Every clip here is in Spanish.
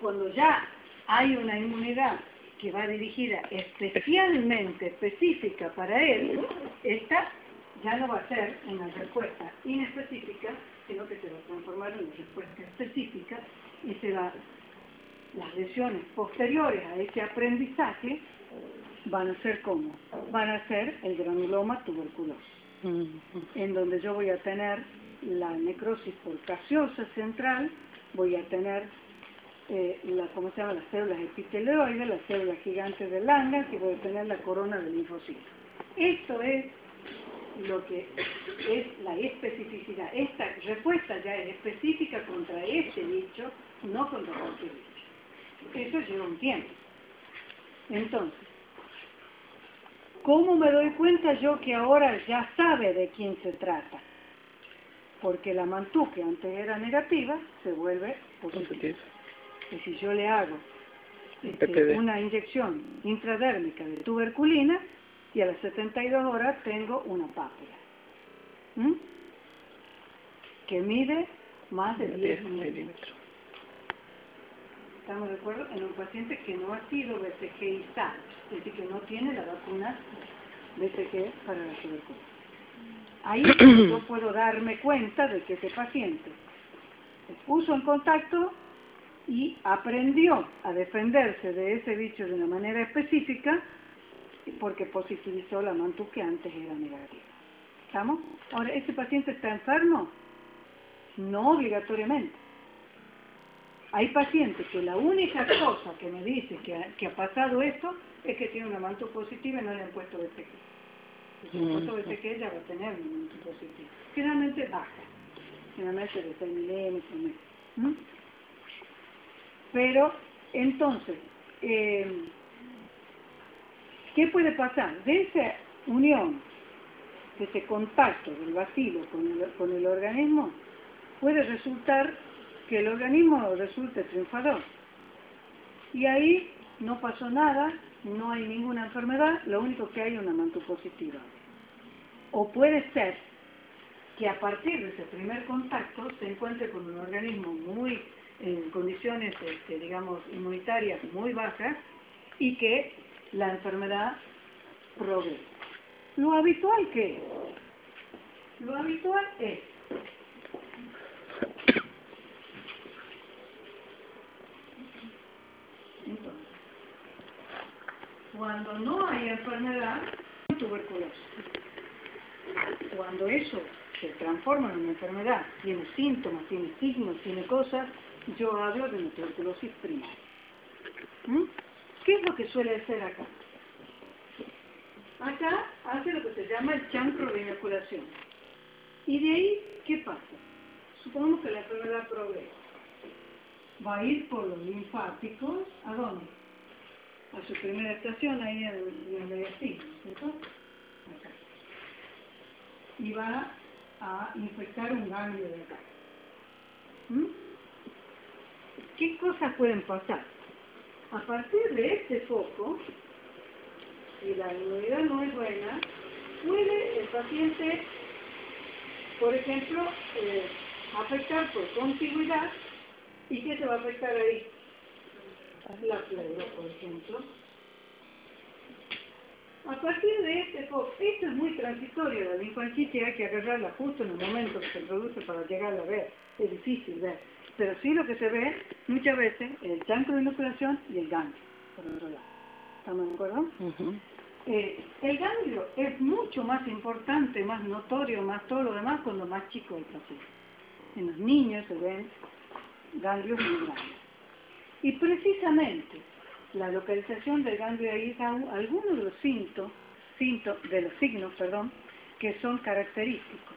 cuando ya hay una inmunidad que va dirigida especialmente, específica para él, esta ya no va a ser una respuesta inespecífica, sino que se va a transformar en una respuesta específica y las lesiones posteriores a ese aprendizaje van a ser ¿cómo? Van a ser el granuloma tuberculoso, en donde yo voy a tener la necrosis por gaseosa central, voy a tener ¿cómo se llama? Las células epitelioides, las células gigantes de Langerhans, y voy a tener la corona del linfocito. Esto es lo que es la especificidad. Esta respuesta ya es específica contra este bicho, no contra cualquier bicho. Eso lleva un tiempo. Entonces, ¿cómo me doy cuenta yo que ahora ya sabe de quién se trata? Porque la mantú, que antes era negativa, se vuelve positiva. Y si yo le hago una inyección intradérmica de tuberculina, y a las 72 horas tengo una pápula que mide más de 10 milímetros. ¿Estamos de acuerdo? En un paciente que no ha sido BCG-izado, es decir, que no tiene la vacuna BCG para la tuberculosis. Ahí yo puedo darme cuenta de que ese paciente se puso en contacto y aprendió a defenderse de ese bicho de una manera específica porque positivizó la mantú que antes era negativa. ¿Estamos? Ahora, ¿ese paciente está enfermo? No obligatoriamente. Hay pacientes que la única cosa que me dice que ha pasado esto es que tiene una mantú positiva y no le han puesto BCG. Si le han puesto BCG ya va a tener una mantú positiva. Generalmente baja. Generalmente de 6 milímetros. Pero, entonces, ¿qué puede pasar? De esa unión, de ese contacto del bacilo con el organismo, puede resultar que el organismo resulte triunfador. Y ahí no pasó nada, no hay ninguna enfermedad, lo único que hay es una mantú positiva. O puede ser que a partir de ese primer contacto se encuentre con un organismo muy en condiciones, digamos, inmunitarias muy bajas y que la enfermedad progrese. ¿Lo habitual qué es? Lo habitual es entonces, cuando no hay enfermedad, tuberculosis. Cuando eso se transforma en una enfermedad, tiene síntomas, tiene signos, tiene cosas, yo hablo de una tuberculosis primaria. ¿Qué es lo que suele hacer acá? Acá hace lo que se llama el chancro de inoculación. Y de ahí, ¿qué pasa? Supongamos que la enfermedad progresa. Va a ir por los linfáticos, ¿a dónde? A su primera estación, ahí en el mediastino, ¿cierto? Acá. Y va a infectar un ganglio de acá. ¿Qué cosas pueden pasar? A partir de este foco, si la inmunidad no es buena, puede el paciente, por ejemplo, afectar por contigüidad. ¿Y qué se va a afectar ahí? La pleura, por ejemplo. A partir de este foco, esto es muy transitorio, la linfangitis hay que agarrarla justo en el momento que se produce para llegar a ver, es difícil ver, pero sí lo que se ve muchas veces es el chancro de inoculación y el ganglio, por otro lado. ¿Estamos de acuerdo? El ganglio es mucho más importante, más notorio, más todo lo demás cuando más chico el paciente. En los niños se ven ganglios muy grandes. Y precisamente la localización del ganglio ahí es algunos de los signos que son característicos,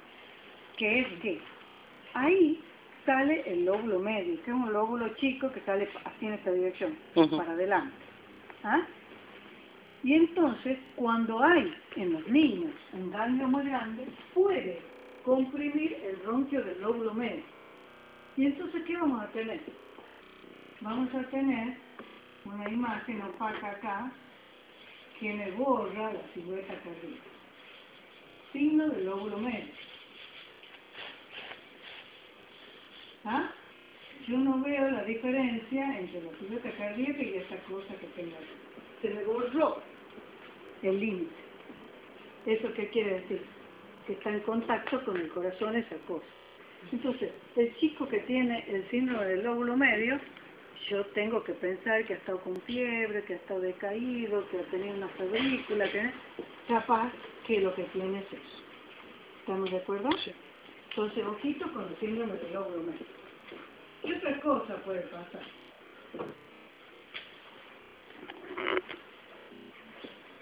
que es que ahí sale el lóbulo medio, que es un lóbulo chico que sale así en esta dirección, para adelante. ¿Ah? Y entonces, cuando hay en los niños un ganglio muy grande, puede comprimir el bronquio del lóbulo medio. Y entonces, ¿qué vamos a tener? Vamos a tener una imagen opaca acá que me borra la silueta cardíaca. Signo del lóbulo medio. ¿Ah? yo no veo la diferencia entre la pilota cardíaca y esa cosa que tengo aquí. Se me borró el límite. ¿Eso qué quiere decir? Que está en contacto con el corazón esa cosa. Entonces, el chico que tiene el síndrome del lóbulo medio, yo tengo que pensar que ha estado con fiebre, que ha estado decaído, que ha tenido una febrícula, que capaz que lo que tiene es eso. ¿Estamos de acuerdo? Sí. Entonces, ojito con el síndrome del lóbulo medio. ¿Qué otra cosa puede pasar?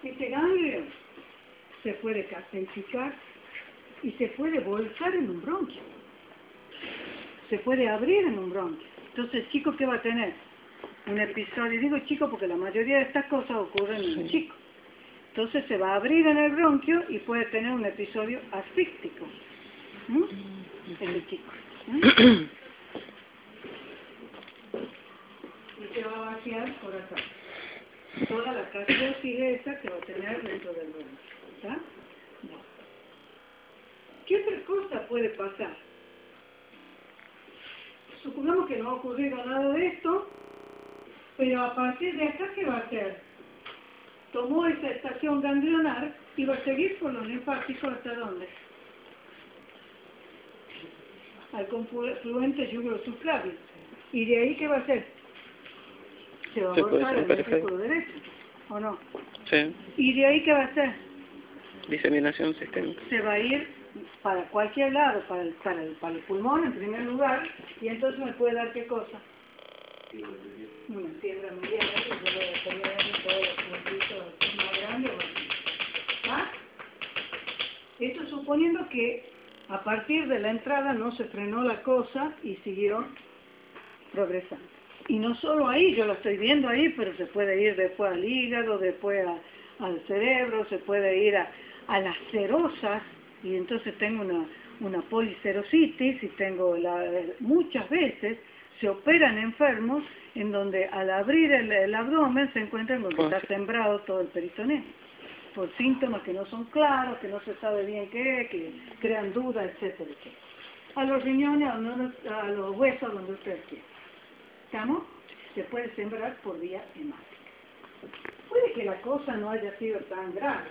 Este ganglio se puede calcificar y se puede volcar en un bronquio. Se puede abrir en un bronquio. Entonces, el chico, ¿qué va a tener? Un episodio, digo chico porque la mayoría de estas cosas ocurren en el chico. Entonces se va a abrir en el bronquio y puede tener un episodio asfíctico. En el chico. Y se va a vaciar por acá. Toda la gaseosis esa que va a tener dentro del bronquio. ¿Está? No. ¿Qué otra cosa puede pasar? Supongamos que no ha ocurrido nada de esto, pero a partir de acá, ¿qué va a hacer? Tomó esa estación ganglionar y va a seguir por los linfáticos ¿hasta dónde? Al confluente yugosubclavio. ¿Y de ahí qué va a hacer? Se va a volcar el ventrículo derecho, ¿o no? Sí. ¿Y de ahí qué va a hacer? Diseminación sistémica. Se va a ir para cualquier lado, para el pulmón en primer lugar, y entonces me puede dar qué cosa. Una fiebre mediana, y yo voy a tener todos los puntitos más grandes. ¿Ah? Esto suponiendo que a partir de la entrada no se frenó la cosa y siguió progresando. Y no solo ahí, yo lo estoy viendo ahí, pero se puede ir después al hígado, después al cerebro, se puede ir a las serosas, y entonces tengo una policerositis y tengo muchas veces se operan enfermos en donde al abrir el abdomen se encuentran con que está sembrado todo el peritoneo por síntomas que no son claros, que no se sabe bien qué es, que crean dudas, etcétera, etcétera. A los riñones, a los huesos, donde ustedes quieran. ¿Estamos? Se puede sembrar por vía hemática. Puede que la cosa no haya sido tan grave.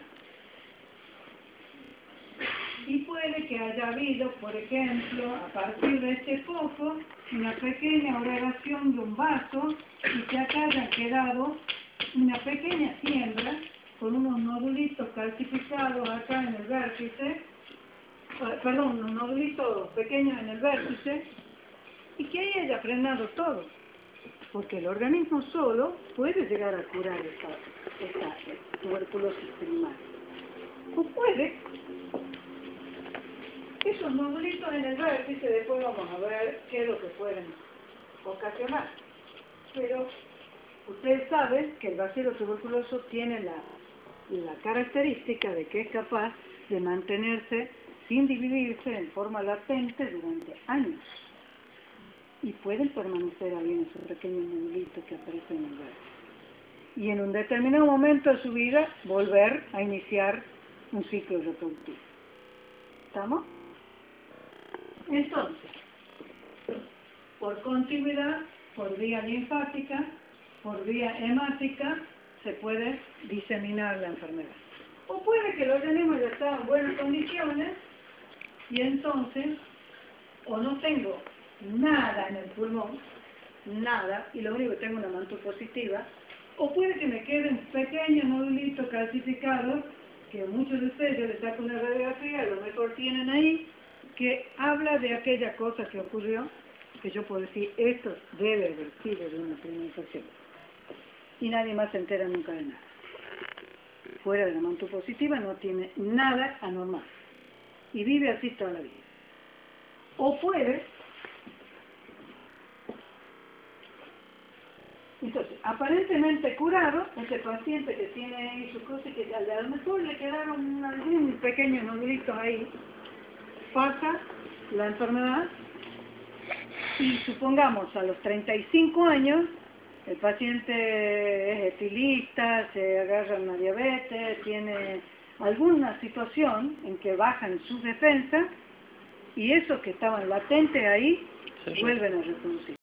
Y puede que haya habido, por ejemplo, a partir de este foco, una pequeña elevación de un vaso y que acá haya quedado una pequeña siembra con unos nodulitos calcificados acá en el vértice, perdón, unos nodulitos pequeños en el vértice, y que ahí haya frenado todo. Porque el organismo solo puede llegar a curar esta tuberculosis primaria. O puede. Esos nodulitos en el vértice, después vamos a ver qué es lo que pueden ocasionar. Pero ustedes saben que el bacilo tuberculoso tiene la característica de que es capaz de mantenerse sin dividirse en forma latente durante años. Y pueden permanecer ahí en esos pequeños nodulitos que aparecen en el vértice. Y en un determinado momento de su vida, volver a iniciar un ciclo reproductivo. ¿Estamos? Entonces, por continuidad, por vía linfática, por vía hemática, se puede diseminar la enfermedad. O puede que el organismo ya está en buenas condiciones y entonces, o no tengo nada en el pulmón, nada, y lo único que tengo es una mantopositiva, o puede que me quede un pequeño nodulito calcificado, que muchos de ustedes yo les saco una radiografía, a lo mejor tienen ahí, que habla de aquella cosa que ocurrió, que yo puedo decir, esto debe haber sido de una pigmentación. Y nadie más se entera nunca de nada. Fuera de la mantopositiva no tiene nada anormal. Y vive así toda la vida. O puede, entonces, aparentemente curado, ese paciente que tiene ahí su cosa, que a lo mejor le quedaron algún pequeño nodulito ahí, pasa la enfermedad y supongamos a los 35 años el paciente es etilista, se agarra una diabetes, tiene alguna situación en que bajan sus defensas y esos que estaban latentes ahí vuelven a reproducir.